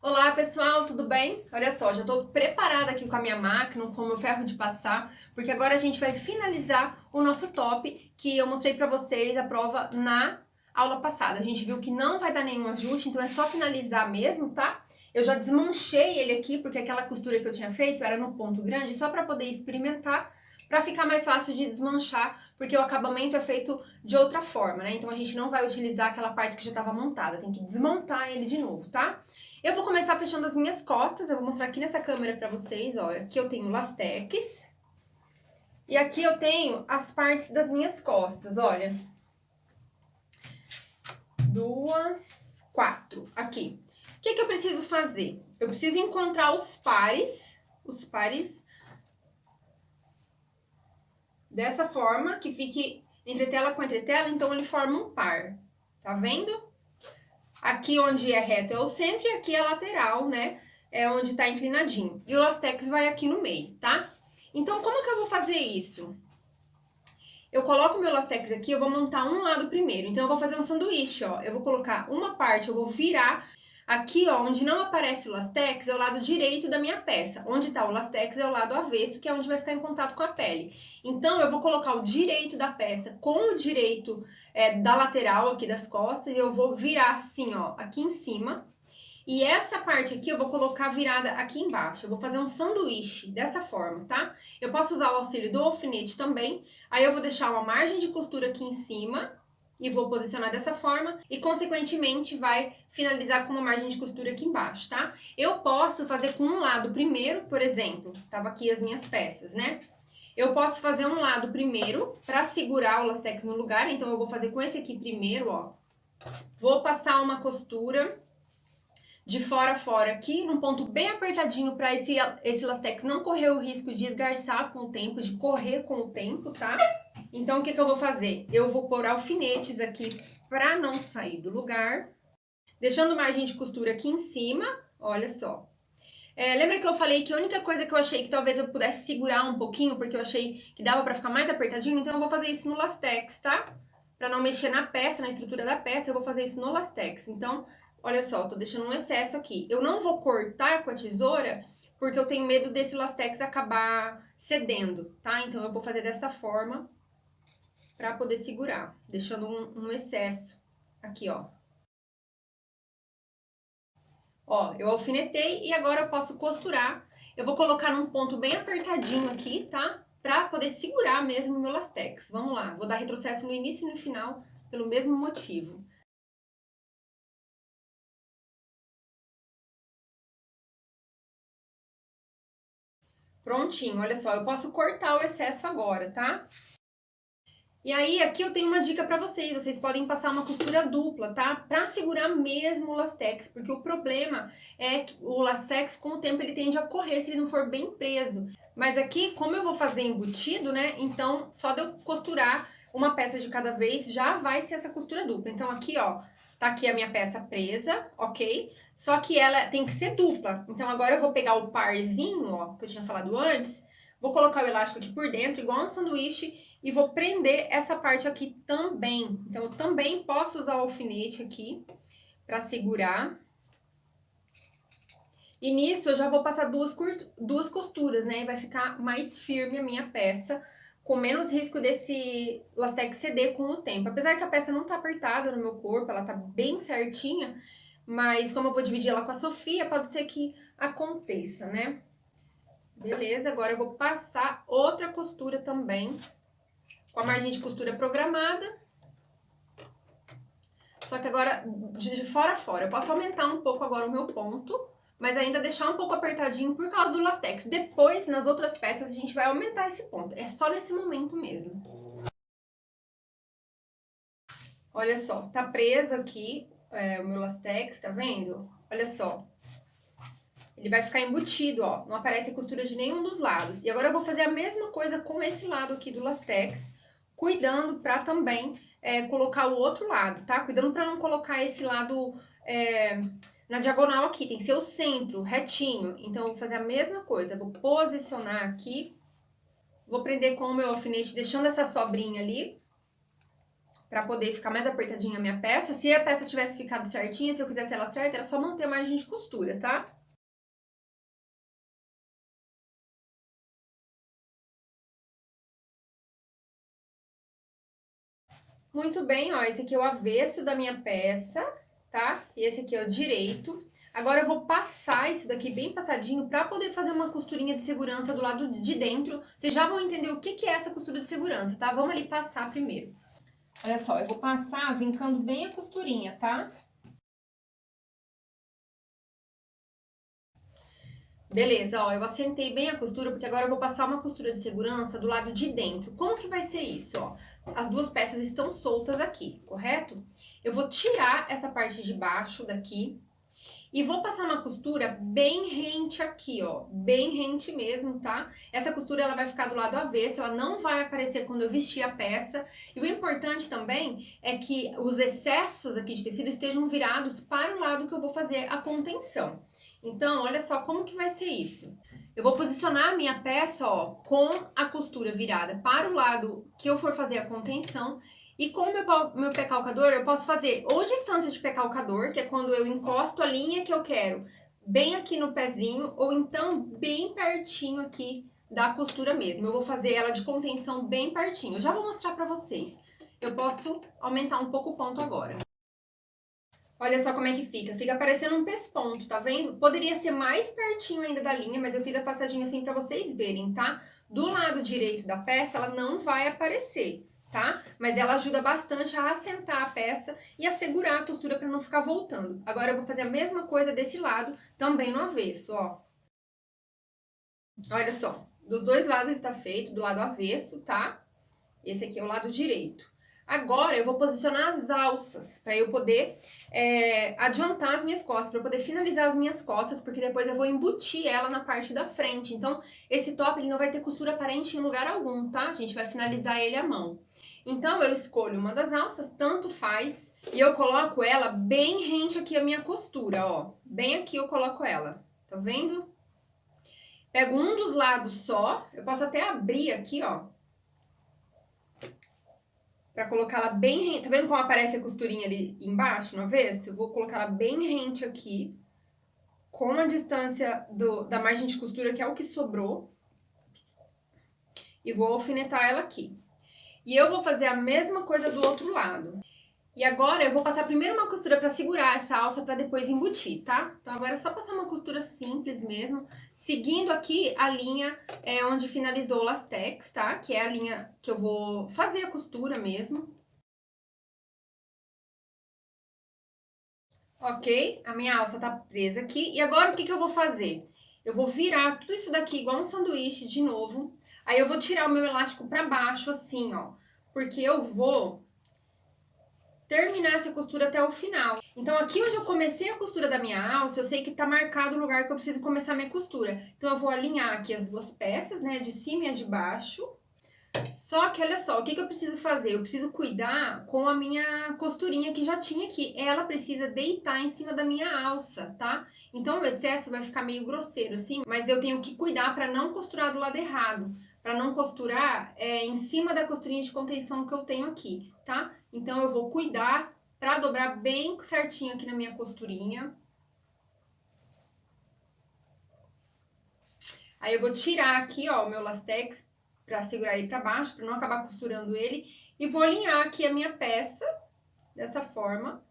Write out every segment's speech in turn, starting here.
Olá pessoal, tudo bem? Olha só, já estou preparada aqui com a minha máquina, com o meu ferro de passar, porque agora a gente vai finalizar o nosso top que eu mostrei para vocês a prova na aula passada. A gente viu que não vai dar nenhum ajuste, então é só finalizar mesmo, tá? Eu já desmanchei ele aqui, porque aquela costura que eu tinha feito era no ponto grande, só para poder experimentar, para ficar mais fácil de desmanchar, porque o acabamento é feito de outra forma, né? Então a gente não vai utilizar aquela parte que já estava montada, tem que desmontar ele de novo, tá? Eu vou começar fechando as minhas costas, eu vou mostrar aqui nessa câmera pra vocês, ó. Aqui eu tenho lastex. E aqui eu tenho as partes das minhas costas, olha. Duas, quatro, aqui. O que eu preciso fazer? Eu preciso encontrar os pares dessa forma, que fique entretela com entretela, então ele forma um par. Tá vendo? Aqui onde é reto é o centro e aqui é a lateral, né? É onde tá inclinadinho. E o lastex vai aqui no meio, tá? Então, como que eu vou fazer isso? Eu coloco o meu lastex aqui, eu vou montar um lado primeiro. Então, eu vou fazer um sanduíche, ó. Eu vou colocar uma parte, eu vou virar. Aqui, ó, onde não aparece o lastex, é o lado direito da minha peça. Onde tá o lastex é o lado avesso, que é onde vai ficar em contato com a pele. Então, eu vou colocar o direito da peça com o direito da lateral aqui das costas. E eu vou virar assim, ó, aqui em cima. E essa parte aqui eu vou colocar virada aqui embaixo. Eu vou fazer um sanduíche dessa forma, tá? Eu posso usar o auxílio do alfinete também. Aí eu vou deixar uma margem de costura aqui em cima e vou posicionar dessa forma e, consequentemente, vai finalizar com uma margem de costura aqui embaixo, tá? Eu posso fazer com um lado primeiro, por exemplo, tava aqui as minhas peças, né? Eu posso fazer um lado primeiro para segurar o lastex no lugar, então eu vou fazer com esse aqui primeiro, ó. Vou passar uma costura de fora a fora aqui, num ponto bem apertadinho para esse lastex não correr o risco de esgarçar com o tempo, de correr com o tempo, tá? Então, o que eu vou fazer? Eu vou pôr alfinetes aqui para não sair do lugar, deixando margem de costura aqui em cima, olha só. Lembra que eu falei que a única coisa que eu achei que talvez eu pudesse segurar um pouquinho, porque eu achei que dava para ficar mais apertadinho, então eu vou fazer isso no lastex, tá? Para não mexer na peça, na estrutura da peça, eu vou fazer isso no lastex. Então, olha só, eu tô deixando um excesso aqui. Eu não vou cortar com a tesoura, porque eu tenho medo desse lastex acabar cedendo, tá? Então, eu vou fazer dessa forma para poder segurar, deixando um excesso aqui, ó. Ó, eu alfinetei e agora eu posso costurar. Eu vou colocar num ponto bem apertadinho aqui, tá? Pra poder segurar mesmo o meu lastex. Vamos lá, vou dar retrocesso no início e no final pelo mesmo motivo. Prontinho, olha só, eu posso cortar o excesso agora, tá? E aí, aqui eu tenho uma dica pra vocês. Vocês podem passar uma costura dupla, tá? Pra segurar mesmo o lastex, porque o problema é que o lastex, com o tempo, ele tende a correr se ele não for bem preso. Mas aqui, como eu vou fazer embutido, né? Então, só de eu costurar uma peça de cada vez, já vai ser essa costura dupla. Então, aqui, ó, tá aqui a minha peça presa, ok? Só que ela tem que ser dupla. Então, agora eu vou pegar o parzinho, ó, que eu tinha falado antes, vou colocar o elástico aqui por dentro, igual um sanduíche, e vou prender essa parte aqui também. Então, eu também posso usar o alfinete aqui para segurar. E nisso, eu já vou passar duas costuras, né? Vai ficar mais firme a minha peça, com menos risco desse lastex ceder com o tempo. Apesar que a peça não tá apertada no meu corpo, ela tá bem certinha, mas como eu vou dividir ela com a Sofia, pode ser que aconteça, né? Beleza, agora eu vou passar outra costura também, com a margem de costura programada. Só que agora, de fora a fora, eu posso aumentar um pouco agora o meu ponto, mas ainda deixar um pouco apertadinho por causa do lastex. Depois, nas outras peças, a gente vai aumentar esse ponto. É só nesse momento mesmo. Olha só, tá preso aqui o meu lastex, tá vendo? Olha só. Ele vai ficar embutido, ó. Não aparece a costura de nenhum dos lados. E agora eu vou fazer a mesma coisa com esse lado aqui do lastex, cuidando pra também colocar o outro lado, tá? Cuidando pra não colocar esse lado na diagonal aqui. Tem que ser o centro, retinho. Então, eu vou fazer a mesma coisa. Vou posicionar aqui. Vou prender com o meu alfinete, deixando essa sobrinha ali, pra poder ficar mais apertadinha a minha peça. Se a peça tivesse ficado certinha, se eu quisesse ela certa, era só manter a margem de costura, tá? Muito bem, ó, esse aqui é o avesso da minha peça, tá? E esse aqui é o direito. Agora eu vou passar isso daqui bem passadinho pra poder fazer uma costurinha de segurança do lado de dentro. Vocês já vão entender o que que é essa costura de segurança, tá? Vamos ali passar primeiro. Olha só, eu vou passar vincando bem a costurinha, tá? Beleza, ó, eu assentei bem a costura, porque agora eu vou passar uma costura de segurança do lado de dentro. Como que vai ser isso, ó? As duas peças estão soltas aqui, correto? Eu vou tirar essa parte de baixo daqui e vou passar uma costura bem rente aqui, ó, bem rente mesmo, tá? Essa costura, ela vai ficar do lado avesso, ela não vai aparecer quando eu vestir a peça. E o importante também é que os excessos aqui de tecido estejam virados para o lado que eu vou fazer a contenção. Então, olha só como que vai ser isso. Eu vou posicionar a minha peça, ó, com a costura virada para o lado que eu for fazer a contenção. E com o meu pé calcador, eu posso fazer ou distância de pé calcador, que é quando eu encosto a linha que eu quero bem aqui no pezinho, ou então bem pertinho aqui da costura mesmo. Eu vou fazer ela de contenção bem pertinho. Eu já vou mostrar pra vocês. Eu posso aumentar um pouco o ponto agora. Olha só como é que fica. Fica parecendo um pesponto, tá vendo? Poderia ser mais pertinho ainda da linha, mas eu fiz a passadinha assim pra vocês verem, tá? Do lado direito da peça, ela não vai aparecer, tá? Mas ela ajuda bastante a assentar a peça e a segurar a costura pra não ficar voltando. Agora eu vou fazer a mesma coisa desse lado, também no avesso, ó. Olha só, dos dois lados está feito, do lado avesso, tá? Esse aqui é o lado direito. Agora eu vou posicionar as alças para eu poder adiantar as minhas costas, para eu poder finalizar as minhas costas, porque depois eu vou embutir ela na parte da frente. Então, esse top ele não vai ter costura aparente em lugar algum, tá? A gente vai finalizar ele à mão. Então, eu escolho uma das alças, tanto faz, e eu coloco ela bem rente aqui à minha costura, ó. Bem aqui eu coloco ela, tá vendo? Pego um dos lados só, eu posso até abrir aqui, ó, pra colocá-la bem rente. Tá vendo como aparece a costurinha ali embaixo, no avesso? Eu vou colocar ela bem rente aqui, com a distância da margem de costura, que é o que sobrou. E vou alfinetar ela aqui. E eu vou fazer a mesma coisa do outro lado. E agora eu vou passar primeiro uma costura pra segurar essa alça pra depois embutir, tá? Então agora é só passar uma costura simples mesmo, seguindo aqui a linha onde finalizou o lastex, tá? Que é a linha que eu vou fazer a costura mesmo. Ok? A minha alça tá presa aqui. E agora o que que eu vou fazer? Eu vou virar tudo isso daqui igual um sanduíche de novo. Aí eu vou tirar o meu elástico pra baixo assim, ó. Porque eu vou terminar essa costura até o final. Então aqui onde eu comecei a costura da minha alça, eu sei que tá marcado o lugar que eu preciso começar a minha costura. Então eu vou alinhar aqui as duas peças, né, de cima e a de baixo. Só que olha só, o que que eu preciso fazer? Eu preciso cuidar com a minha costurinha que já tinha aqui. Ela precisa deitar em cima da minha alça, tá? Então o excesso vai ficar meio grosseiro assim, mas eu tenho que cuidar para não costurar do lado errado. Para não costurar em cima da costurinha de contenção que eu tenho aqui, tá? Então eu vou cuidar para dobrar bem certinho aqui na minha costurinha. Aí eu vou tirar aqui, ó, o meu lastex pra segurar ele pra baixo, pra não acabar costurando ele. E vou alinhar aqui a minha peça, dessa forma.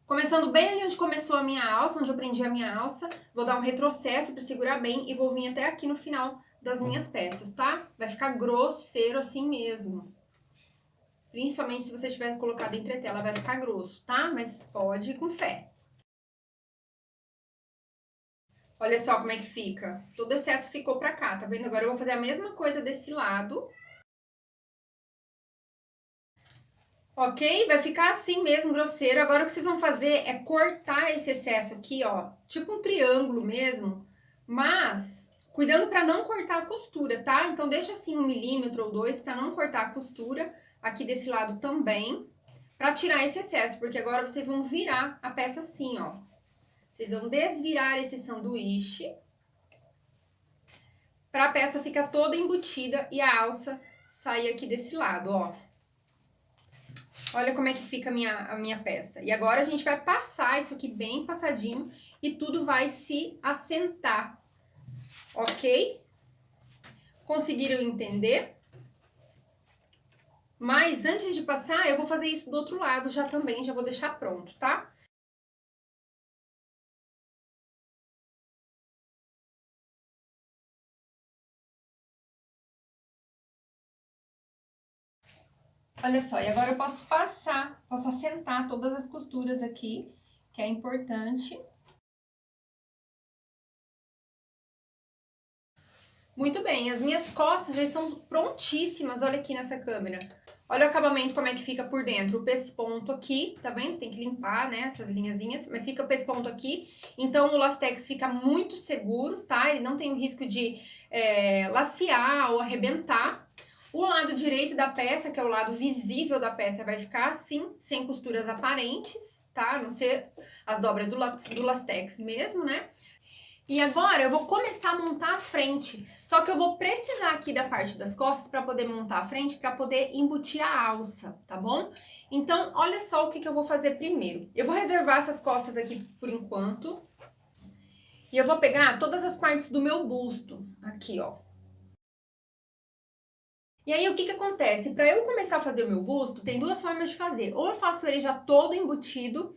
Começando bem ali onde começou a minha alça, onde eu prendi a minha alça. Vou dar um retrocesso pra segurar bem e vou vir até aqui no final das minhas peças, tá? Vai ficar grosseiro assim mesmo. Principalmente se você tiver colocado entretela, vai ficar grosso, tá? Mas pode ir com fé. Olha só como é que fica. Todo o excesso ficou pra cá, tá vendo? Agora eu vou fazer a mesma coisa desse lado. Ok? Vai ficar assim mesmo, grosseiro. Agora o que vocês vão fazer é cortar esse excesso aqui, ó. Tipo um triângulo mesmo. Mas cuidando pra não cortar a costura, tá? Então deixa assim 1 mm ou 2 pra não cortar a costura. Aqui desse lado também. Pra tirar esse excesso, porque agora vocês vão virar a peça assim, ó. Vocês vão desvirar esse sanduíche pra peça ficar toda embutida e a alça sair aqui desse lado, ó. Olha como é que fica a minha peça. E agora a gente vai passar isso aqui bem passadinho e tudo vai se assentar, ok? Conseguiram entender? Mas antes de passar, eu vou fazer isso do outro lado já também, já vou deixar pronto, tá? Olha só, e agora eu posso passar, posso assentar todas as costuras aqui, que é importante. Muito bem, as minhas costas já estão prontíssimas, olha aqui nessa câmera. Olha o acabamento, como é que fica por dentro. O pesponto aqui, tá vendo? Tem que limpar, né, essas linhazinhas, mas fica o pesponto aqui. Então, o Lastex fica muito seguro, tá? Ele não tem o risco de lacear ou arrebentar. O lado direito da peça, que é o lado visível da peça, vai ficar assim, sem costuras aparentes, tá? A não ser as dobras do Lastex mesmo, né? E agora eu vou começar a montar a frente. Só que eu vou precisar aqui da parte das costas para poder montar a frente, para poder embutir a alça, tá bom? Então, olha só o que eu vou fazer primeiro. Eu vou reservar essas costas aqui por enquanto. E eu vou pegar todas as partes do meu busto, aqui, ó. E aí, o que acontece? Para eu começar a fazer o meu busto, tem duas formas de fazer. Ou eu faço ele já todo embutido,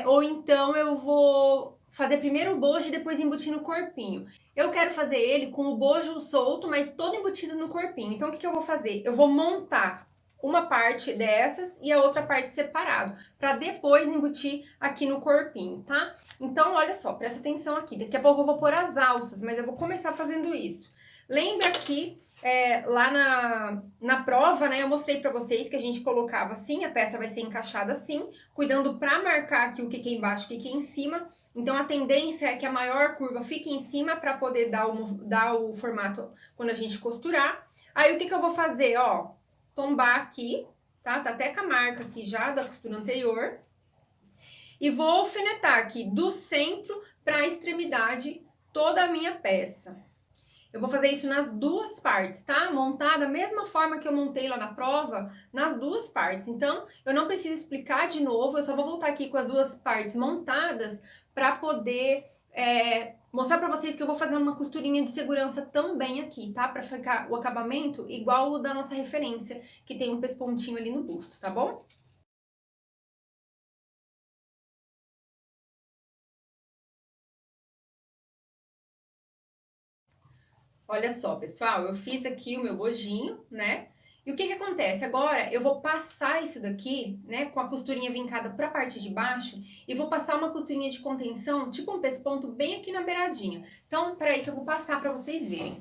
ou então eu vou fazer primeiro o bojo e depois embutir no corpinho. Eu quero fazer ele com o bojo solto, mas todo embutido no corpinho. Então, o que eu vou fazer? Eu vou montar uma parte dessas e a outra parte separado, para depois embutir aqui no corpinho, tá? Então, olha só, presta atenção aqui. Daqui a pouco eu vou pôr as alças, mas eu vou começar fazendo isso. Lembra que lá na prova, né, eu mostrei pra vocês que a gente colocava assim, a peça vai ser encaixada assim, cuidando pra marcar aqui o que é embaixo e o que é em cima. Então, a tendência é que a maior curva fique em cima pra poder dar o formato quando a gente costurar. Aí, o que eu vou fazer, ó, tombar aqui, tá? Tá até com a marca aqui já da costura anterior. E vou alfinetar aqui do centro pra extremidade toda a minha peça. Eu vou fazer isso nas duas partes, tá? Montar da mesma forma que eu montei lá na prova, nas duas partes. Então, eu não preciso explicar de novo, eu só vou voltar aqui com as duas partes montadas para poder mostrar para vocês que eu vou fazer uma costurinha de segurança também aqui, tá? Para ficar o acabamento igual o da nossa referência, que tem um pespontinho ali no busto, tá bom? Olha só, pessoal, eu fiz aqui o meu bojinho, né? E o que acontece? Agora eu vou passar isso daqui, né, com a costurinha vincada pra parte de baixo e vou passar uma costurinha de contenção, tipo um pesponto bem aqui na beiradinha. Então, peraí que eu vou passar pra vocês verem.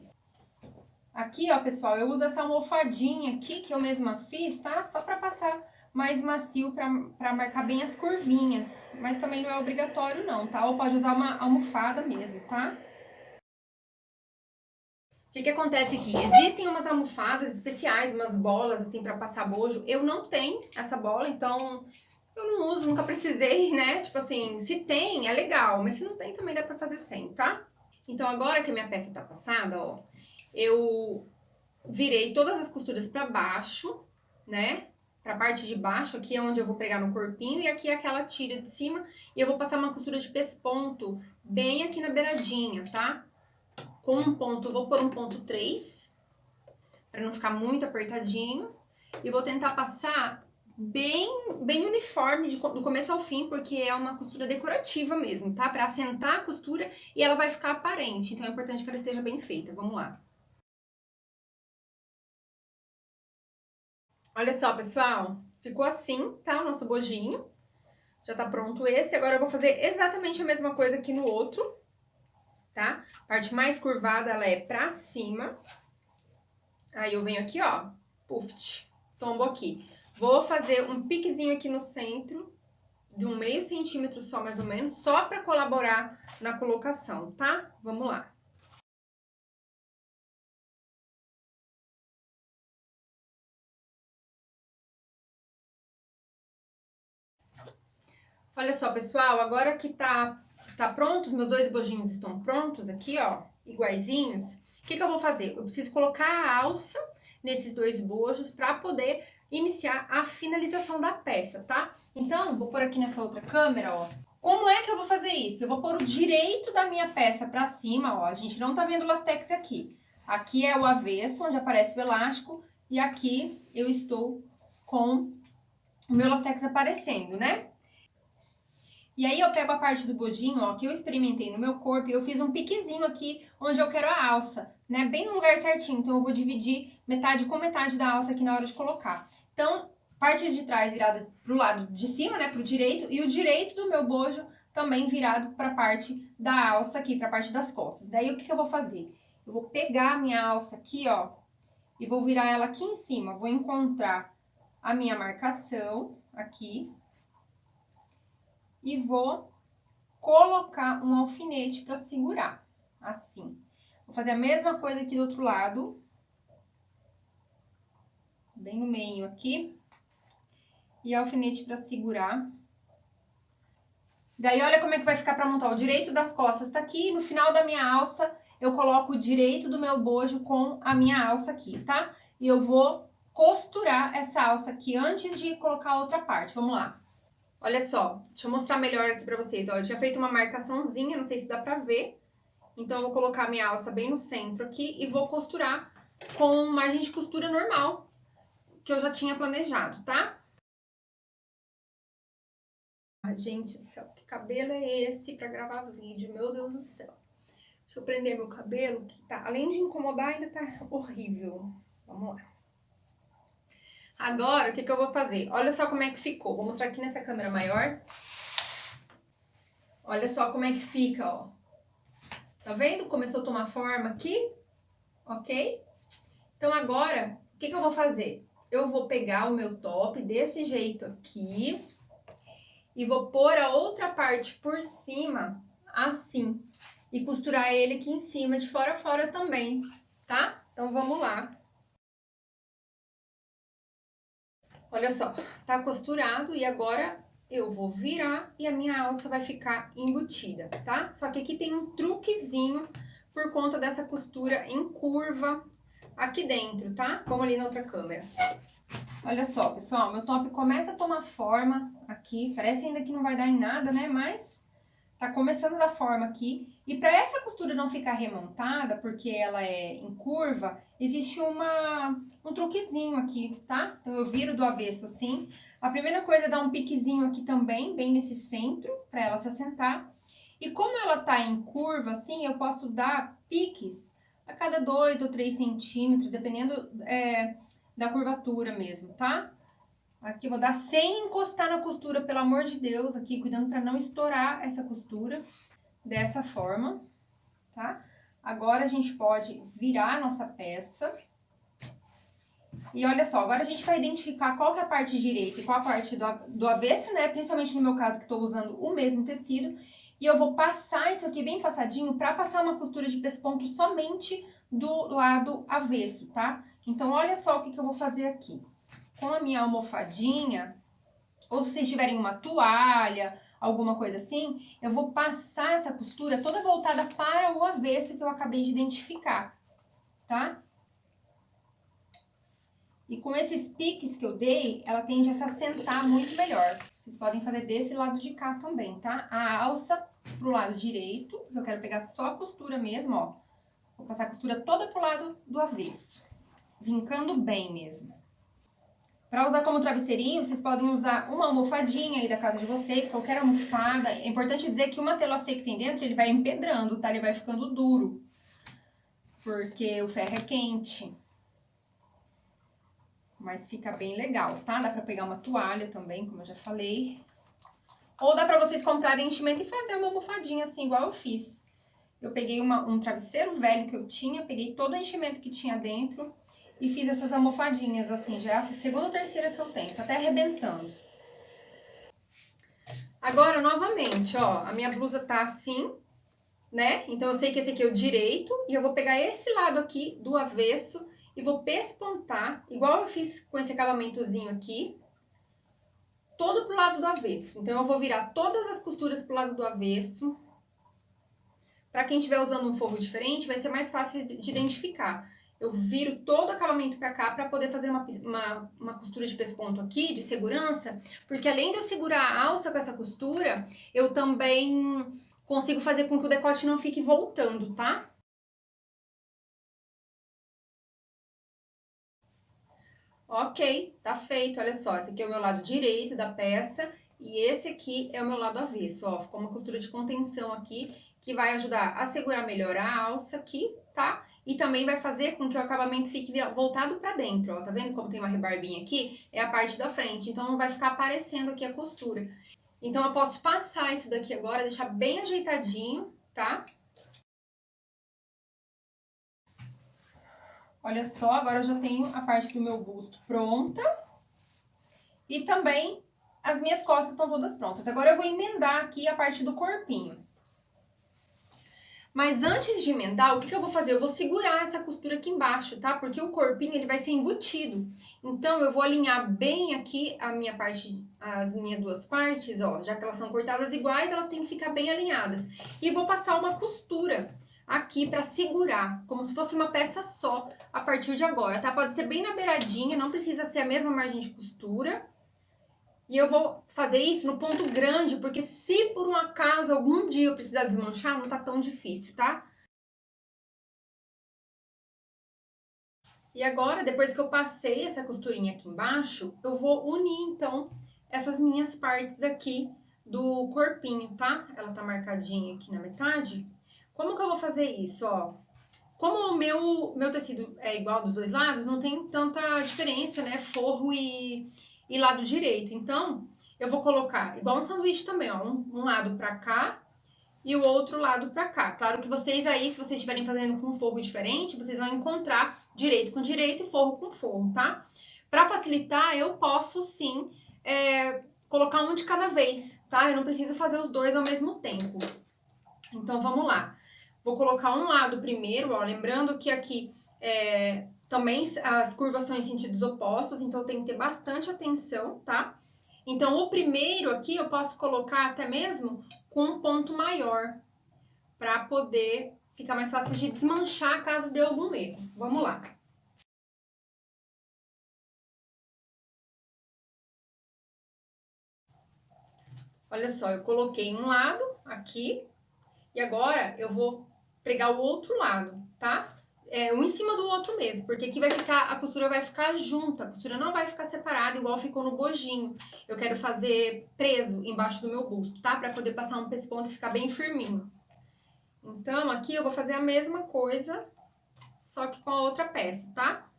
Aqui, ó, pessoal, eu uso essa almofadinha aqui que eu mesma fiz, tá? Só pra passar mais macio pra marcar bem as curvinhas. Mas também não é obrigatório não, tá? Ou pode usar uma almofada mesmo, tá? O que acontece aqui? Existem umas almofadas especiais, umas bolas assim pra passar bojo. Eu não tenho essa bola, então eu não uso, nunca precisei, né? Tipo assim, se tem, é legal, mas se não tem, também dá pra fazer sem, tá? Então agora que a minha peça tá passada, ó, eu virei todas as costuras pra baixo, né? Pra parte de baixo, aqui é onde eu vou pregar no corpinho, e aqui é aquela tira de cima, e eu vou passar uma costura de pesponto bem aqui na beiradinha, tá? Com um ponto, vou pôr um ponto 3, para não ficar muito apertadinho. E vou tentar passar bem uniforme do começo ao fim, porque é uma costura decorativa mesmo, tá? Para assentar a costura e ela vai ficar aparente, então é importante que ela esteja bem feita. Vamos lá. Olha só, pessoal, ficou assim, tá? O nosso bojinho. Já tá pronto esse. Agora eu vou fazer exatamente a mesma coisa aqui no outro, tá? A parte mais curvada, ela é pra cima. Aí eu venho aqui, ó, puff, tombo aqui. Vou fazer um piquezinho aqui no centro, de um meio centímetro só, mais ou menos, só pra colaborar na colocação, tá? Vamos lá. Olha só, pessoal, agora que tá pronto, os meus dois bojinhos estão prontos aqui, ó, iguaizinhos. O que eu vou fazer? Eu preciso colocar a alça nesses dois bojos pra poder iniciar a finalização da peça, tá? Então, vou pôr aqui nessa outra câmera, ó. Como é que eu vou fazer isso? Eu vou pôr o direito da minha peça pra cima, ó. A gente não tá vendo o lastex aqui. Aqui é o avesso, onde aparece o elástico. E aqui eu estou com o meu lastex aparecendo, né? E aí eu pego a parte do bodinho, ó, que eu experimentei no meu corpo, e eu fiz um piquezinho aqui, onde eu quero a alça, né? Bem no lugar certinho. Então eu vou dividir metade com metade da alça aqui na hora de colocar. Então, parte de trás virada pro lado de cima, né, pro direito, e o direito do meu bojo também virado pra parte da alça aqui, pra parte das costas. Daí o que eu vou fazer? Eu vou pegar a minha alça aqui, ó, e vou virar ela aqui em cima. Vou encontrar a minha marcação aqui e vou colocar um alfinete pra segurar, assim. Vou fazer a mesma coisa aqui do outro lado, bem no meio aqui, e alfinete pra segurar. Daí, olha como é que vai ficar pra montar. O direito das costas tá aqui, no final da minha alça, eu coloco o direito do meu bojo com a minha alça aqui, tá? E eu vou costurar essa alça aqui antes de colocar a outra parte. Vamos lá. Olha só, deixa eu mostrar melhor aqui pra vocês. Ó, eu tinha feito uma marcaçãozinha, não sei se dá pra ver. Então, eu vou colocar a minha alça bem no centro aqui e vou costurar com margem de costura normal, que eu já tinha planejado, tá? Ah, gente do céu, que cabelo é esse pra gravar vídeo? Meu Deus do céu. Deixa eu prender meu cabelo, que tá, além de incomodar, ainda tá horrível. Vamos lá. Agora, o que eu vou fazer? Olha só como é que ficou. Vou mostrar aqui nessa câmera maior. Olha só como é que fica, ó. Tá vendo? Começou a tomar forma aqui, ok? Então, agora, o que eu vou fazer? Eu vou pegar o meu top desse jeito aqui e vou pôr a outra parte por cima, assim, e costurar ele aqui em cima, de fora a fora também, tá? Então, vamos lá. Olha só, tá costurado e agora eu vou virar e a minha alça vai ficar embutida, tá? Só que aqui tem um truquezinho por conta dessa costura em curva aqui dentro, tá? Vamos ali na outra câmera. Olha só, pessoal, meu top começa a tomar forma aqui, parece ainda que não vai dar em nada, né? Mas tá começando a dar forma aqui. E para essa costura não ficar remontada, porque ela é em curva, existe um truquezinho aqui, tá? Então eu viro do avesso assim. A primeira coisa é dar um piquezinho aqui também, bem nesse centro, para ela se assentar. E como ela tá em curva assim, eu posso dar piques a cada 2 ou 3 centímetros, dependendo da curvatura mesmo, tá? Aqui eu vou dar sem encostar na costura, pelo amor de Deus, aqui, cuidando para não estourar essa costura, dessa forma, tá? Agora a gente pode virar a nossa peça. E olha só, agora a gente vai identificar qual que é a parte direita e qual a parte do avesso, né? Principalmente no meu caso, que estou usando o mesmo tecido. E eu vou passar isso aqui bem passadinho para passar uma costura de pesponto somente do lado avesso, tá? Então, olha só o que eu vou fazer aqui. Com a minha almofadinha, ou se vocês tiverem uma toalha, alguma coisa assim, eu vou passar essa costura toda voltada para o avesso que eu acabei de identificar, tá? E com esses piques que eu dei, ela tende a se assentar muito melhor. Vocês podem fazer desse lado de cá também, tá? A alça pro lado direito, eu quero pegar só a costura mesmo, ó. Vou passar a costura toda pro lado do avesso, vincando bem mesmo. Para usar como travesseirinho, vocês podem usar uma almofadinha aí da casa de vocês, qualquer almofada. É importante dizer que o matelacê que tem dentro, ele vai empedrando, tá? Ele vai ficando duro, porque o ferro é quente. Mas fica bem legal, tá? Dá pra pegar uma toalha também, como eu já falei. Ou dá pra vocês comprarem enchimento e fazer uma almofadinha assim, igual eu fiz. Eu peguei um travesseiro velho que eu tinha, peguei todo o enchimento que tinha dentro e fiz essas almofadinhas, assim, já é a segunda ou terceira que eu tenho, tá até arrebentando. Agora, novamente, ó, a minha blusa tá assim, né? Então, eu sei que esse aqui é o direito e eu vou pegar esse lado aqui do avesso e vou pespontar, igual eu fiz com esse acabamentozinho aqui, todo pro lado do avesso. Então, eu vou virar todas as costuras pro lado do avesso. Pra quem estiver usando um forro diferente, vai ser mais fácil de identificar. eu viro todo o acabamento pra cá pra poder fazer uma costura de pesponto aqui, de segurança, porque além de eu segurar a alça com essa costura, eu também consigo fazer com que o decote não fique voltando, tá? Ok, tá feito, olha só, esse aqui é o meu lado direito da peça e esse aqui é o meu lado avesso, ó, ficou uma costura de contenção aqui que vai ajudar a segurar melhor a alça aqui, tá? E também vai fazer com que o acabamento fique voltado pra dentro, ó, tá vendo como tem uma rebarbinha aqui? É a parte da frente, então não vai ficar aparecendo aqui a costura. Então eu posso passar isso daqui agora, deixar bem ajeitadinho, tá? Olha só, agora eu já tenho a parte do meu busto pronta. E também as minhas costas estão todas prontas. Agora eu vou emendar aqui a parte do corpinho. Mas antes de emendar, o que eu vou fazer? Eu vou segurar essa costura aqui embaixo, tá? Porque o corpinho, ele vai ser embutido. Então, eu vou alinhar bem aqui a minha parte, as minhas duas partes, ó. Já que elas são cortadas iguais, elas têm que ficar bem alinhadas. E vou passar uma costura aqui pra segurar, como se fosse uma peça só, a partir de agora, tá? Pode ser bem na beiradinha, não precisa ser a mesma margem de costura. E eu vou fazer isso no ponto grande, porque se por um acaso algum dia eu precisar desmanchar, não tá tão difícil, tá? E agora, depois que eu passei essa costurinha aqui embaixo, eu vou unir, então, essas minhas partes aqui do corpinho, tá? Ela tá marcadinha aqui na metade. Como que eu vou fazer isso, ó? Como o meu tecido é igual dos dois lados, não tem tanta diferença, né? Forro e lado direito. Então, eu vou colocar, igual um sanduíche também, ó. Um lado pra cá e o outro lado pra cá. Claro que vocês aí, se vocês estiverem fazendo com forro diferente, vocês vão encontrar direito com direito e forro com forro, tá? Pra facilitar, eu posso sim colocar um de cada vez, tá? Eu não preciso fazer os dois ao mesmo tempo. Então, vamos lá. Vou colocar um lado primeiro, ó, lembrando que aqui também as curvas são em sentidos opostos, então tem que ter bastante atenção, tá? Então, o primeiro aqui eu posso colocar até mesmo com um ponto maior, para poder ficar mais fácil de desmanchar caso dê algum erro. Vamos lá. Olha só, eu coloquei um lado aqui e agora eu vou pregar o outro lado, tá? Um em cima do outro mesmo, porque aqui vai ficar, a costura vai ficar junta, a costura não vai ficar separada igual ficou no bojinho. Eu quero fazer preso embaixo do meu busto, tá? Pra poder passar um pesponto e ficar bem firminho. Então, aqui eu vou fazer a mesma coisa, só que com a outra peça, tá?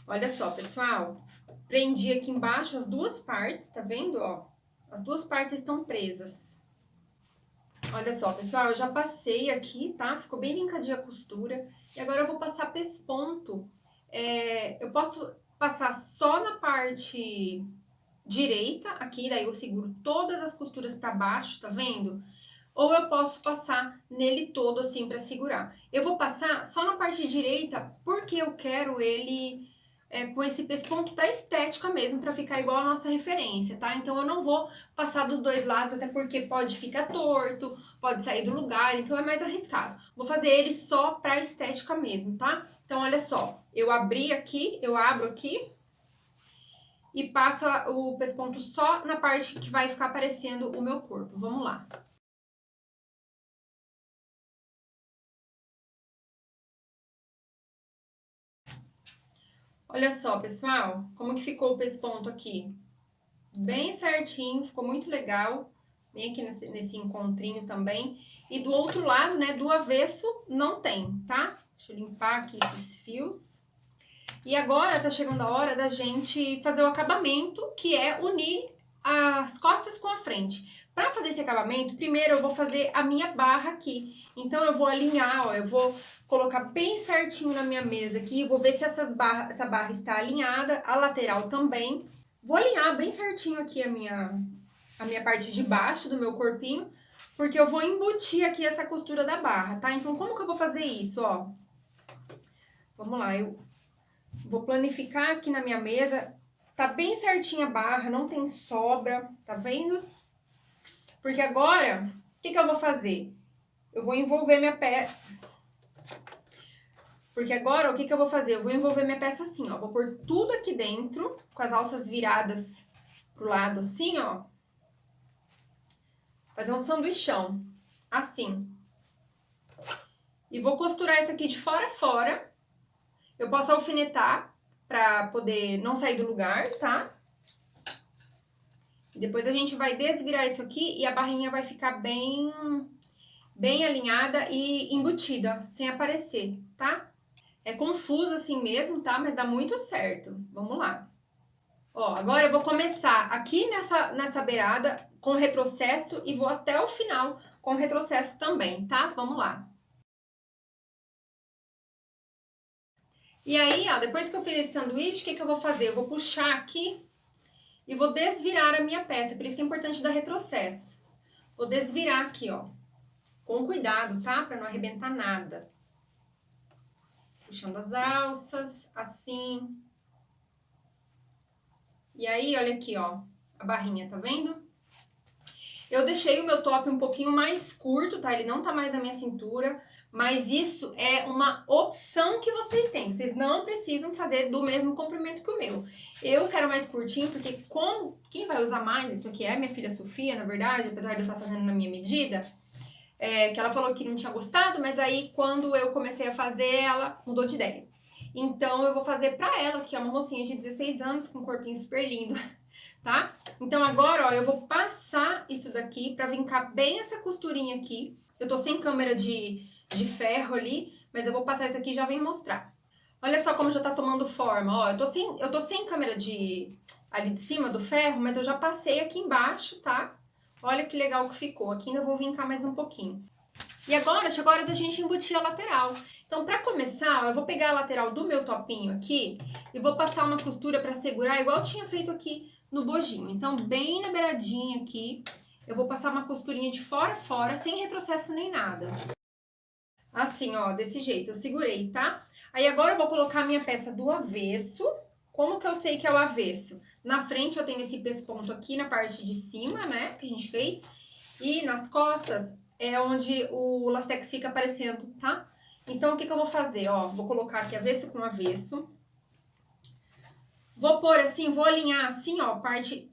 Olha só, pessoal, prendi aqui embaixo as duas partes, tá vendo, ó? As duas partes estão presas. Olha só, pessoal, eu já passei aqui, tá? Ficou bem linkadinha a costura. E agora eu vou passar pesponto. Eu posso passar só na parte direita, aqui, daí eu seguro todas as costuras pra baixo, tá vendo? Ou eu posso passar nele todo assim pra segurar. Eu vou passar só na parte direita porque eu quero ele com esse pesponto pra estética mesmo, pra ficar igual a nossa referência, tá? Então eu não vou passar dos dois lados, até porque pode ficar torto, pode sair do lugar, então é mais arriscado. Vou fazer ele só pra estética mesmo, tá? Então olha só, eu abri aqui, eu abro aqui e passo o pesponto só na parte que vai ficar aparecendo o meu corpo. Vamos lá. Olha só, pessoal, como que ficou o pesponto aqui. Bem certinho, ficou muito legal. Bem aqui nesse encontrinho também. E do outro lado, né, do avesso, não tem, tá? Deixa eu limpar aqui esses fios. E agora tá chegando a hora da gente fazer o acabamento, que é unir as costas com a frente. Para fazer esse acabamento, primeiro eu vou fazer a minha barra aqui. Então eu vou alinhar, ó, eu vou colocar bem certinho na minha mesa aqui, vou ver se essa barra está alinhada, a lateral também. Vou alinhar bem certinho aqui a minha parte de baixo do meu corpinho, porque eu vou embutir aqui essa costura da barra, tá? Então como que eu vou fazer isso, ó? Vamos lá, eu vou planificar aqui na minha mesa, tá bem certinha a barra, não tem sobra, tá vendo? Porque agora, o que eu vou fazer? eu vou envolver minha peça. Porque agora, o que que eu vou fazer? Eu vou envolver minha peça assim, ó. Vou pôr tudo aqui dentro, com as alças viradas pro lado assim, ó. Fazer um sanduichão, assim. E vou costurar isso aqui de fora a fora. Eu posso alfinetar pra poder não sair do lugar, tá? E depois a gente vai desvirar isso aqui e a barrinha vai ficar bem alinhada e embutida, sem aparecer, tá? É confuso assim mesmo, tá? Mas dá muito certo. Vamos lá. Ó, agora eu vou começar aqui nessa beirada com retrocesso e vou até o final com retrocesso também, tá? Vamos lá. E aí, ó, depois que eu fiz esse sanduíche, o que que eu vou fazer? Eu vou puxar aqui e vou desvirar a minha peça. Por isso que é importante dar retrocesso. Vou desvirar aqui, ó. Com cuidado, tá? Pra não arrebentar nada. Puxando as alças, assim. E aí, olha aqui, ó. A barrinha, tá vendo? Eu deixei o meu top um pouquinho mais curto, tá? Ele não tá mais na minha cintura, mas isso é uma opção que vocês têm. Vocês não precisam fazer do mesmo comprimento que o meu. Eu quero mais curtinho, porque quem vai usar mais isso aqui é minha filha Sofia, na verdade, apesar de eu estar fazendo na minha medida, que ela falou que não tinha gostado, mas aí quando eu comecei a fazer, ela mudou de ideia. Então eu vou fazer pra ela, que é uma mocinha de 16 anos, com um corpinho super lindo, tá? Então agora, ó, eu vou passar isso daqui pra vincar bem essa costurinha aqui. Eu tô sem câmera de ferro ali, mas eu vou passar isso aqui e já venho mostrar. Olha só como já tá tomando forma, ó. Eu tô sem câmera ali de cima do ferro, mas eu já passei aqui embaixo, tá? Olha que legal que ficou. Aqui ainda vou vincar mais um pouquinho. E agora chegou a hora da gente embutir a lateral. Então, pra começar, ó, eu vou pegar a lateral do meu topinho aqui e vou passar uma costura pra segurar, igual eu tinha feito aqui no bojinho. Então, bem na beiradinha aqui, eu vou passar uma costurinha de fora a fora, sem retrocesso nem nada. Assim, ó, desse jeito, eu segurei, tá? Aí agora eu vou colocar a minha peça do avesso. Como que eu sei que é o avesso? Na frente eu tenho esse pesponto aqui na parte de cima, né, que a gente fez. E nas costas é onde o lastex fica aparecendo, tá? Então, o que que eu vou fazer? Ó, vou colocar aqui avesso com avesso. Vou pôr assim, vou alinhar assim, ó, parte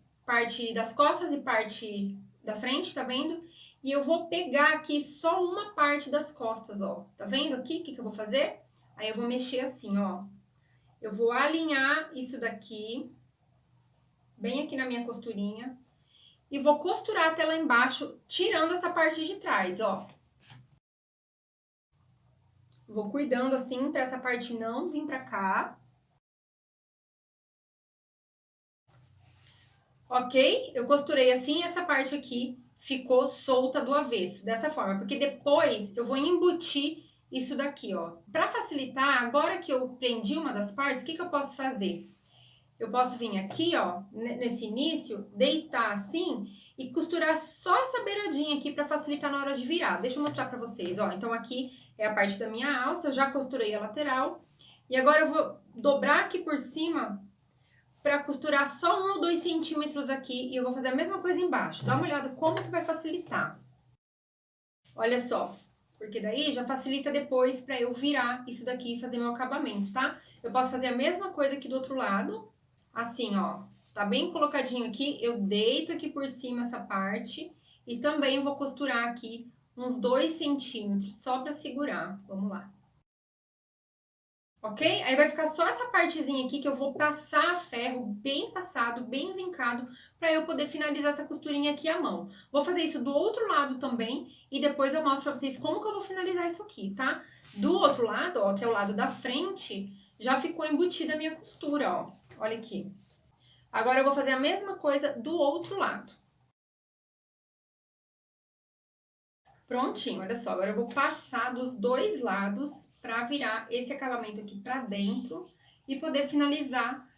das costas e parte da frente, tá vendo? E eu vou pegar aqui só uma parte das costas, ó. Tá vendo aqui o que que eu vou fazer? Aí eu vou mexer assim, ó. Eu vou alinhar isso daqui, bem aqui na minha costurinha. E vou costurar até lá embaixo, tirando essa parte de trás, ó. Vou cuidando assim, pra essa parte não vir pra cá. Ok? Eu costurei assim, essa parte aqui ficou solta do avesso, dessa forma. Porque depois eu vou embutir isso daqui, ó. Pra facilitar, agora que eu prendi uma das partes, o que que eu posso fazer? Eu posso vir aqui, ó, nesse início, deitar assim e costurar só essa beiradinha aqui pra facilitar na hora de virar. Deixa eu mostrar pra vocês, ó. Então aqui é a parte da minha alça, eu já costurei a lateral. E agora eu vou dobrar aqui por cima pra costurar só 1 ou 2 centímetros aqui e eu vou fazer a mesma coisa embaixo. Dá uma olhada como que vai facilitar. Olha só, porque daí já facilita depois pra eu virar isso daqui e fazer meu acabamento, tá? Eu posso fazer a mesma coisa aqui do outro lado, assim, ó. Tá bem colocadinho aqui, eu deito aqui por cima essa parte e também vou costurar aqui uns 2 centímetros, só pra segurar. Vamos lá. Ok? Aí vai ficar só essa partezinha aqui que eu vou passar ferro bem passado, bem vincado, pra eu poder finalizar essa costurinha aqui à mão. Vou fazer isso do outro lado também e depois eu mostro pra vocês como que eu vou finalizar isso aqui, tá? Do outro lado, ó, que é o lado da frente, já ficou embutida a minha costura, ó. Olha aqui. Agora eu vou fazer a mesma coisa do outro lado. Prontinho, olha só, agora eu vou passar dos dois lados pra virar esse acabamento aqui pra dentro e poder finalizar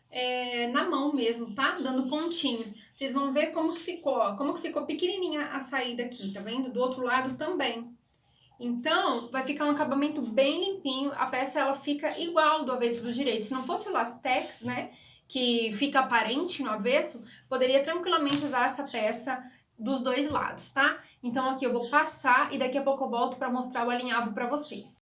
na mão mesmo, tá? Dando pontinhos. Vocês vão ver como que ficou, ó, como que ficou pequenininha a saída aqui, tá vendo? Do outro lado também. Então, vai ficar um acabamento bem limpinho, a peça ela fica igual do avesso do direito. Se não fosse o lastex, né, que fica aparente no avesso, poderia tranquilamente usar essa peça dos dois lados, tá? Então aqui eu vou passar e daqui a pouco eu volto para mostrar o alinhavo para vocês.